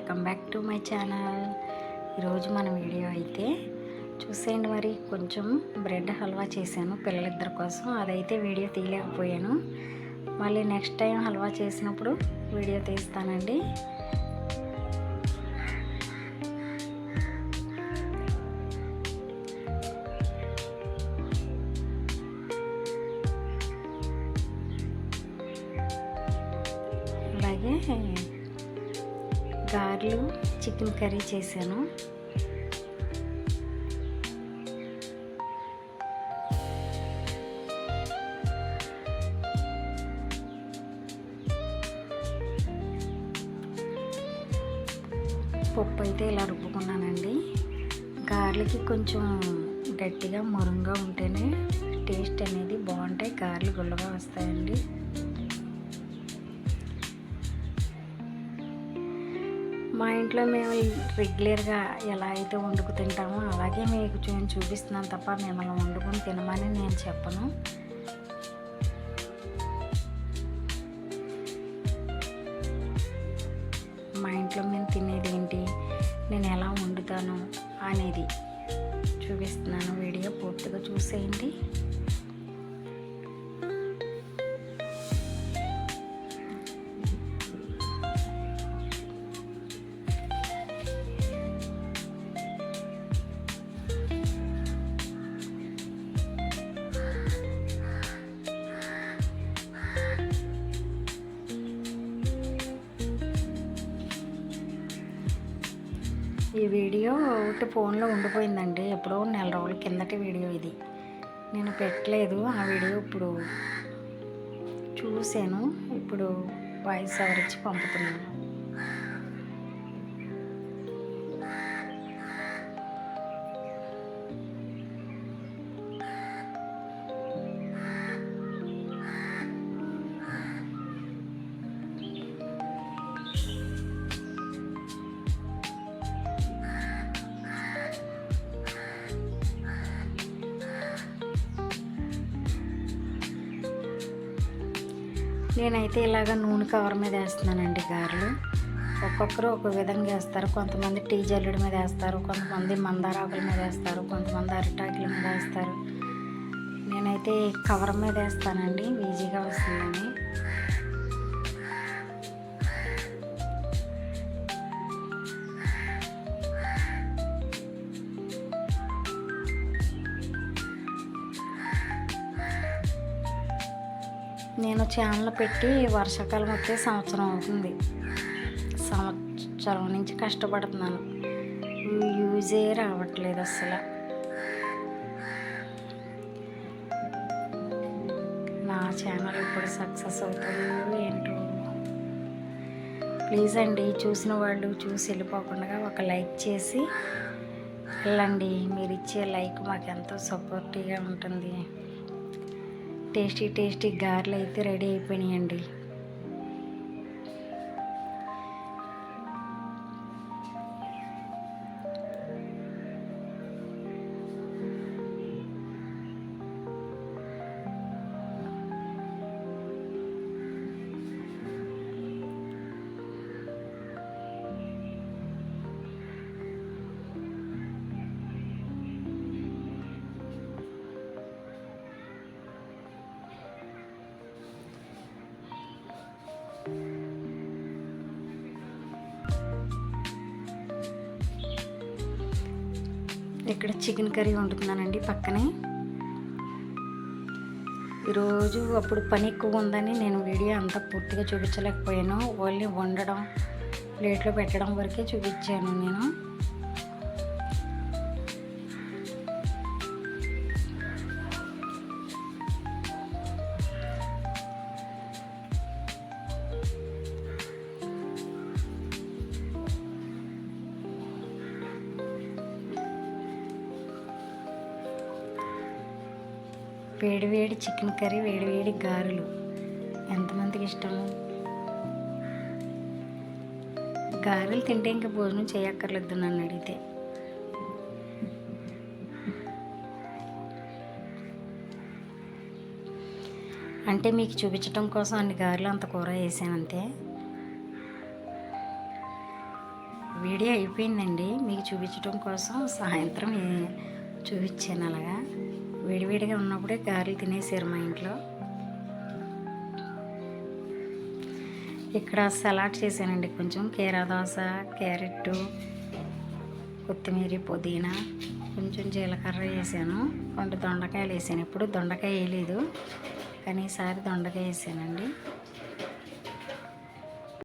Welcome back to my channel. ఈరోజు మన video అయితే చూసేయండి. మరి కొంచెం బ్రెడ్ హల్వా చేశాను పిల్లలిద్దరి కోసం. అదైతే వీడియో తీయలేకపోయాను. మళ్ళీ నెక్స్ట్ టైం హల్వా చేసినప్పుడు వీడియో తీస్తానండి. అలాగే గారెలు, చికెన్ కర్రీ చేశాను. పప్పు అయితే ఇలా రుబ్బుకున్నానండి. గారెలకి కొంచెం గట్టిగా మురుంగా ఉంటేనే టేస్ట్ అనేది బాగుంటాయి. గారెలు గుల్లగా వస్తాయండి. మా ఇంట్లో మేము రెగ్యులర్గా ఎలా అయితే వండుకు తింటామో అలాగే మీకు చూపిస్తున్నాను తప్ప మిమ్మల్ని వండుకొని తినమని నేను చెప్పను. మా ఇంట్లో మేము తినేది ఏంటి, నేను ఎలా వండుతాను అనేది చూపిస్తున్నాను. వీడియో పూర్తిగా చూసేయండి. ఈ వీడియో ఒకటి ఫోన్లో ఉండిపోయిందండి. ఎప్పుడో నెల రోజుల కిందటి వీడియో ఇది. నేను పెట్టలేదు ఆ వీడియో. ఇప్పుడు చూశాను, ఇప్పుడు వాయిస్ ఓవర్ ఇచ్చి పంపుతున్నాను. నేనైతే ఇలాగ నూనె కవర్ మీద వేస్తున్నానండి గారెలు. ఒక్కొక్కరు ఒక విధంగా వేస్తారు. కొంతమంది టీ జల్లుడి మీద వేస్తారు, కొంతమంది మందారాకుల మీద వేస్తారు, కొంతమంది అరిటాకుల మీద వేస్తారు. నేనైతే కవర్ మీద వేస్తానండి, ఈజీగా వస్తుందని. నేను ఛానల్ పెట్టి వర్షాకాలం వచ్చే సంవత్సరం అవుతుంది. సంవత్సరం నుంచి కష్టపడుతున్నాను, యూజే రావట్లేదు అసలు. నా ఛానల్ ఇప్పుడు సక్సెస్ అవుతుందో ఏంటో. ప్లీజ్ అండి, చూసిన వాళ్ళు చూసి వెళ్ళిపోకుండా ఒక లైక్ చేసి వెళ్ళండి. మీరు ఇచ్చే లైక్ మాకు ఎంతో సపోర్టివ్గా ఉంటుంది. టేస్టీ టేస్టీ గారెలు అయితే రెడీ అయిపోయినాయండి. ఇక్కడ చికెన్ కర్రీ వండుతున్నానండి పక్కనే. ఈరోజు అప్పుడు పని ఎక్కువ ఉందని నేను వీడియో అంతా పూర్తిగా చూపించలేకపోయాను. ఓన్లీ వండడం, ప్లేట్లో పెట్టడం వరకే చూపించాను నేను. వేడివేడి చికెన్ కర్రీ, వేడివేడి గారెలు ఎంతమందికి ఇష్టము? గారెలు తింటే ఇంకా భోజనం చేయక్కర్లేదు నన్ను అడిగితే. అంటే మీకు చూపించడం కోసం అన్ని గారెలు అంత కూర వేసాను అంతే. వీడియో అయిపోయిందండి, మీకు చూపించడం కోసం సాయంత్రం చూపించాను. అలాగా వేడివేడిగా ఉన్నప్పుడే గారెలు తినేసారు మా ఇంట్లో. ఇక్కడ సలాడ్ చేశానండి, కొంచెం కీరా దోస, క్యారెట్, కొత్తిమీర, పుదీనా, కొంచెం జీలకర్ర వేసాను, 2 దొండకాయలు వేసాను. ఎప్పుడు దొండకాయ వేయలేదు కానీ ఈసారి దొండకాయ వేసానండి.